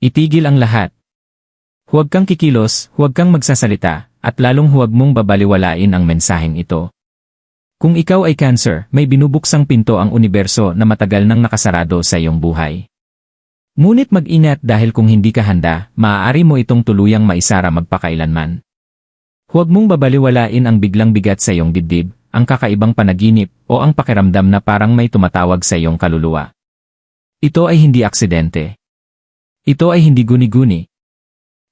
Itigil ang lahat. Huwag kang kikilos, huwag kang magsasalita, at lalong huwag mong babaliwalain ang mensaheng ito. Kung ikaw ay Cancer, may binubuksang pinto ang universo na matagal nang nakasarado sa iyong buhay. Ngunit mag-ingat dahil kung hindi ka handa, maaari mo itong tuluyang maisara magpakailanman. Huwag mong babaliwalain ang biglang bigat sa iyong dibdib, ang kakaibang panaginip, o ang pakiramdam na parang may tumatawag sa iyong kaluluwa. Ito ay hindi aksidente. Ito ay hindi guni-guni.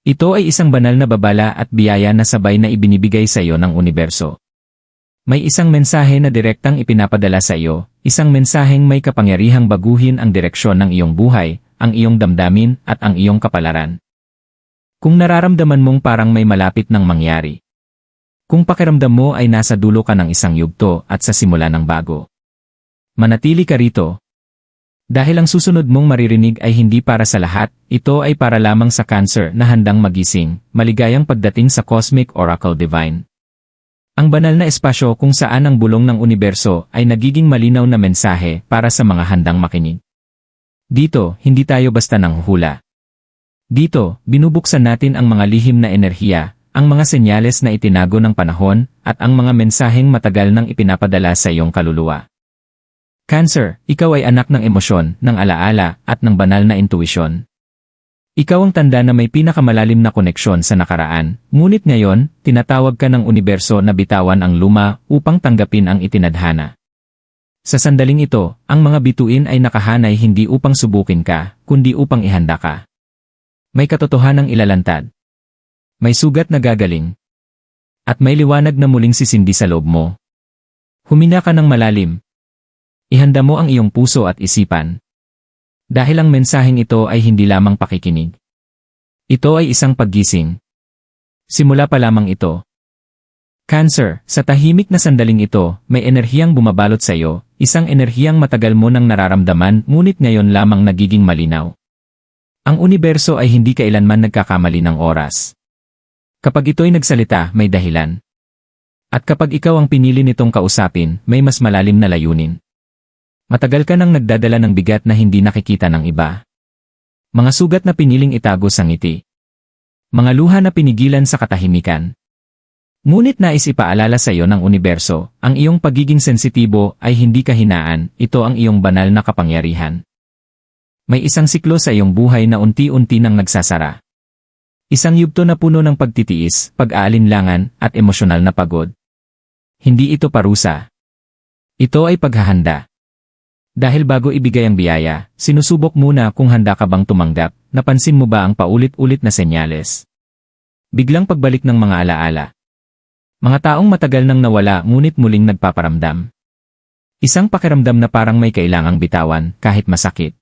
Ito ay isang banal na babala at biyaya na sabay na ibinibigay sa iyo ng universo. May isang mensahe na direktang ipinapadala sa iyo, isang mensaheng may kapangyarihang baguhin ang direksyon ng iyong buhay, ang iyong damdamin, at ang iyong kapalaran. Kung nararamdaman mong parang may malapit nang mangyari. Kung pakiramdam mo ay nasa dulo ka ng isang yugto at sa simula ng bago. Manatili ka rito. Dahil ang susunod mong maririnig ay hindi para sa lahat, ito ay para lamang sa Cancer na handang magising, maligayang pagdating sa Cosmic Oracle Divine. Ang banal na espasyo kung saan ang bulong ng universo ay nagiging malinaw na mensahe para sa mga handang makinig. Dito, hindi tayo basta nanghuhula. Dito, binubuksan natin ang mga lihim na enerhiya, ang mga senyales na itinago ng panahon, at ang mga mensaheng matagal nang ipinapadala sa iyong kaluluwa. Cancer, ikaw ay anak ng emosyon, ng alaala, at ng banal na intuisyon. Ikaw ang tanda na may pinakamalalim na koneksyon sa nakaraan, ngunit ngayon, tinatawag ka ng universo na bitawan ang luma upang tanggapin ang itinadhana. Sa sandaling ito, ang mga bituin ay nakahanay hindi upang subukin ka, kundi upang ihanda ka. May katotohanang ilalantad. May sugat na gagaling. At may liwanag na muling sisindi sa loob mo. Humina ka ng malalim. Ihanda mo ang iyong puso at isipan. Dahil ang mensaheng ito ay hindi lamang pakikinig. Ito ay isang paggising. Simula pa lamang ito. Cancer, sa tahimik na sandaling ito, may enerhiyang bumabalot sa iyo, isang enerhiyang matagal mo nang nararamdaman ngunit ngayon lamang nagiging malinaw. Ang universo ay hindi kailanman nagkakamali ng oras. Kapag ito'y nagsalita, may dahilan. At kapag ikaw ang pinili nitong kausapin, may mas malalim na layunin. Matagal ka nang nagdadala ng bigat na hindi nakikita ng iba. Mga sugat na piniling itago sa ngiti. Mga luha na pinigilan sa katahimikan. Ngunit nais ipaalala sa iyo ng universo, ang iyong pagiging sensitibo ay hindi kahinaan, ito ang iyong banal na kapangyarihan. May isang siklo sa iyong buhay na unti-unti nang nagsasara. Isang yugto na puno ng pagtitiis, pag-aalinlangan, at emosyonal na pagod. Hindi ito parusa. Ito ay paghahanda. Dahil bago ibigay ang biyaya, sinusubok muna kung handa ka bang tumanggap, napansin mo ba ang paulit-ulit na senyales? Biglang pagbalik ng mga alaala. Mga taong matagal nang nawala ngunit muling nagpaparamdam. Isang pakiramdam na parang may kailangang bitawan kahit masakit.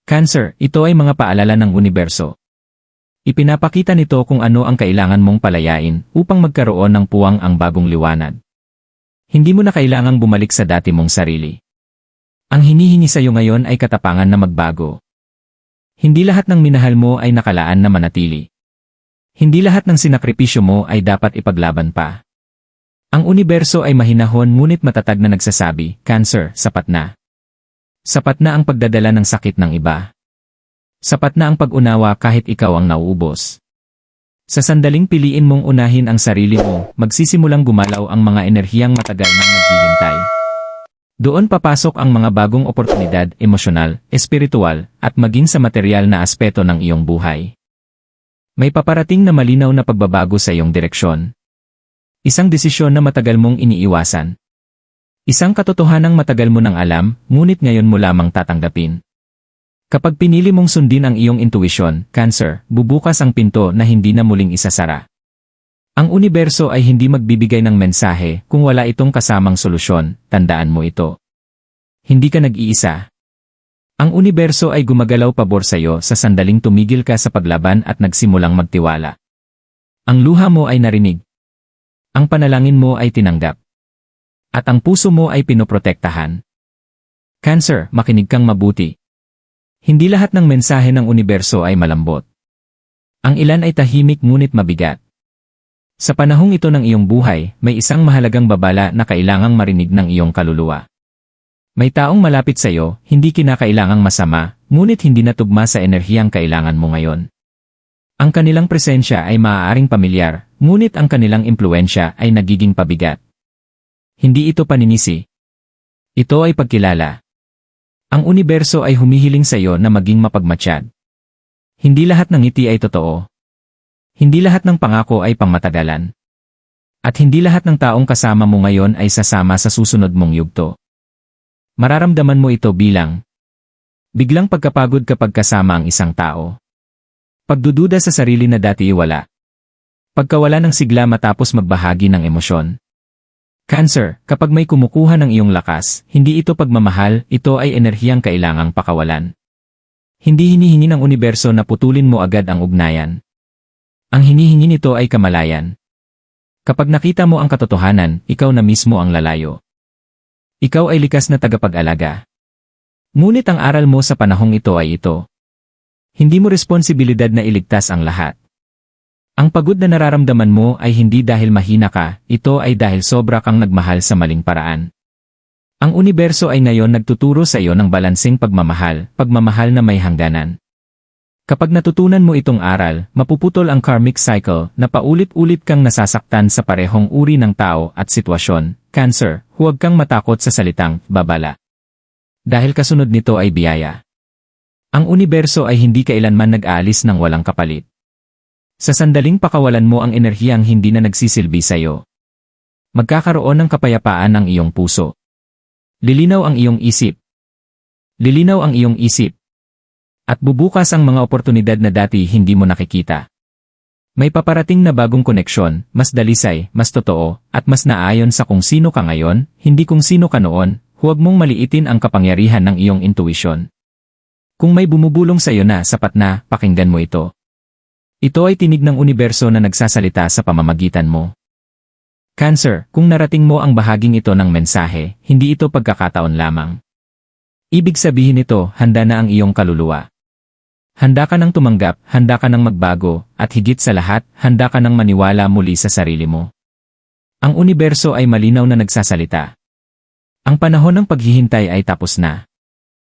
Cancer, ito ay mga paalala ng universo. Ipinapakita nito kung ano ang kailangan mong palayain upang magkaroon ng puwang ang bagong liwanag. Hindi mo na kailangang bumalik sa dati mong sarili. Ang hinihingi sa iyo ngayon ay katapangan na magbago. Hindi lahat ng minahal mo ay nakalaan na manatili. Hindi lahat ng sinakripisyo mo ay dapat ipaglaban pa. Ang universo ay mahinahon ngunit matatag na nagsasabi, Cancer, sapat na. Sapat na ang pagdadala ng sakit ng iba. Sapat na ang pag-unawa kahit ikaw ang nauubos. Sa sandaling piliin mong unahin ang sarili mo, magsisimulang gumalaw ang mga enerhiyang matagal nang naghihintay. Doon papasok ang mga bagong oportunidad, emosyonal, espiritual, at maging sa material na aspeto ng iyong buhay. May paparating na malinaw na pagbabago sa iyong direksyon. Isang desisyon na matagal mong iniiwasan. Isang katotohanang matagal mo nang alam, ngunit ngayon mo lamang tatanggapin. Kapag pinili mong sundin ang iyong intuisyon, Cancer, bubukas ang pinto na hindi na muling isasara. Ang universo ay hindi magbibigay ng mensahe kung wala itong kasamang solusyon, tandaan mo ito. Hindi ka nag-iisa. Ang universo ay gumagalaw pabor sa iyo sa sandaling tumigil ka sa paglaban at nagsimulang magtiwala. Ang luha mo ay narinig. Ang panalangin mo ay tinanggap. At ang puso mo ay pinoprotektahan. Cancer, makinig kang mabuti. Hindi lahat ng mensahe ng universo ay malambot. Ang ilan ay tahimik ngunit mabigat. Sa panahong ito ng iyong buhay, may isang mahalagang babala na kailangang marinig ng iyong kaluluwa. May taong malapit sa iyo, hindi kinakailangang masama, ngunit hindi natugma sa enerhiyang kailangan mo ngayon. Ang kanilang presensya ay maaaring pamilyar, ngunit ang kanilang impluensya ay nagiging pabigat. Hindi ito paninisi. Ito ay pagkilala. Ang universo ay humihiling sa iyo na maging mapagmatsyag. Hindi lahat ng ngiti ay totoo. Hindi lahat ng pangako ay pangmatagalan. At hindi lahat ng taong kasama mo ngayon ay sasama sa susunod mong yugto. Mararamdaman mo ito bilang biglang pagkapagod kapag kasama ang isang tao. Pagdududa sa sarili na dati wala. Pagkawala ng sigla matapos magbahagi ng emosyon. Cancer, kapag may kumukuha ng iyong lakas, hindi ito pagmamahal, ito ay enerhiyang kailangang pakawalan. Hindi hinihingi ng universo na putulin mo agad ang ugnayan. Ang hinihingi nito ay kamalayan. Kapag nakita mo ang katotohanan, ikaw na mismo ang lalayo. Ikaw ay likas na tagapag-alaga. Ngunit ang aral mo sa panahong ito ay ito. Hindi mo responsibilidad na iligtas ang lahat. Ang pagod na nararamdaman mo ay hindi dahil mahina ka, ito ay dahil sobra kang nagmahal sa maling paraan. Ang universo ay ngayon nagtuturo sa iyo ng balanseng pagmamahal na may hangganan. Kapag natutunan mo itong aral, mapuputol ang karmic cycle na paulit-ulit kang nasasaktan sa parehong uri ng tao at sitwasyon. Cancer, huwag kang matakot sa salitang babala. Dahil kasunod nito ay biyaya. Ang universo ay hindi kailanman nag-aalis ng walang kapalit. Sa sandaling pakawalan mo ang enerhiyang hindi na nagsisilbi sa iyo. Magkakaroon ng kapayapaan ang iyong puso. Lilinaw ang iyong isip. Lilinaw ang iyong isip. At bubukas ang mga oportunidad na dati hindi mo nakikita. May paparating na bagong koneksyon, mas dalisay, mas totoo, at mas naayon sa kung sino ka ngayon, hindi kung sino ka noon. Huwag mong maliitin ang kapangyarihan ng iyong intuition. Kung may bumubulong sa iyo na sapat na, pakinggan mo ito. Ito ay tinig ng universo na nagsasalita sa pamamagitan mo. Cancer, kung narating mo ang bahaging ito ng mensahe, hindi ito pagkakataon lamang. Ibig sabihin nito, handa na ang iyong kaluluwa. Handa ka nang tumanggap, handa ka nang magbago, at higit sa lahat, handa ka nang maniwala muli sa sarili mo. Ang universo ay malinaw na nagsasalita. Ang panahon ng paghihintay ay tapos na.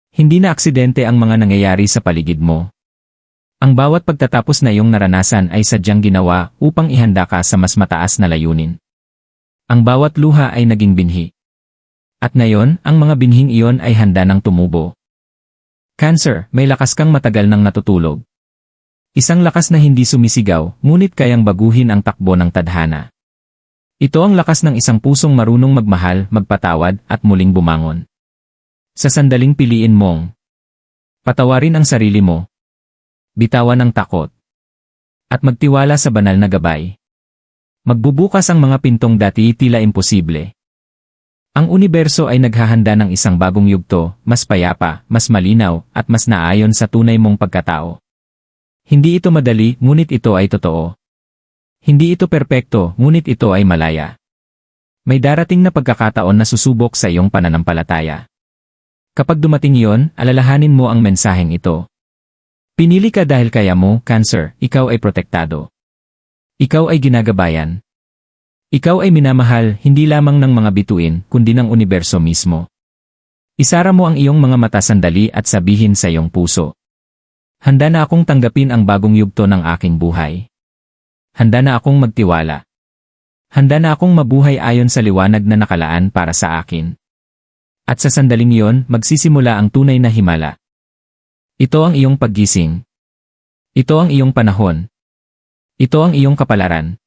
Hindi na aksidente ang mga nangyayari sa paligid mo. Ang bawat pagtatapos na iyong naranasan ay sadyang ginawa upang ihanda ka sa mas mataas na layunin. Ang bawat luha ay naging binhi. At ngayon, ang mga binhing iyon ay handa ng tumubo. Cancer, may lakas kang matagal nang natutulog. Isang lakas na hindi sumisigaw, ngunit kayang baguhin ang takbo ng tadhana. Ito ang lakas ng isang pusong marunong magmahal, magpatawad, at muling bumangon. Sa sandaling piliin mong patawarin ang sarili mo, bitawan ang takot, at magtiwala sa banal na gabay. Magbubukas ang mga pintong dati tila imposible. Ang universo ay naghahanda ng isang bagong yugto, mas payapa, mas malinaw, at mas naayon sa tunay mong pagkatao. Hindi ito madali, ngunit ito ay totoo. Hindi ito perpekto, ngunit ito ay malaya. May darating na pagkakataon na susubok sa iyong pananampalataya. Kapag dumating iyon, alalahanin mo ang mensaheng ito. Pinili ka dahil kaya mo, Cancer, ikaw ay protektado. Ikaw ay ginagabayan. Ikaw ay minamahal hindi lamang ng mga bituin, kundi ng universo mismo. Isara mo ang iyong mga mata sandali at sabihin sa iyong puso. Handa na akong tanggapin ang bagong yugto ng aking buhay. Handa na akong magtiwala. Handa na akong mabuhay ayon sa liwanag na nakalaan para sa akin. At sa sandaling iyon, magsisimula ang tunay na himala. Ito ang iyong paggising. Ito ang iyong panahon. Ito ang iyong kapalaran.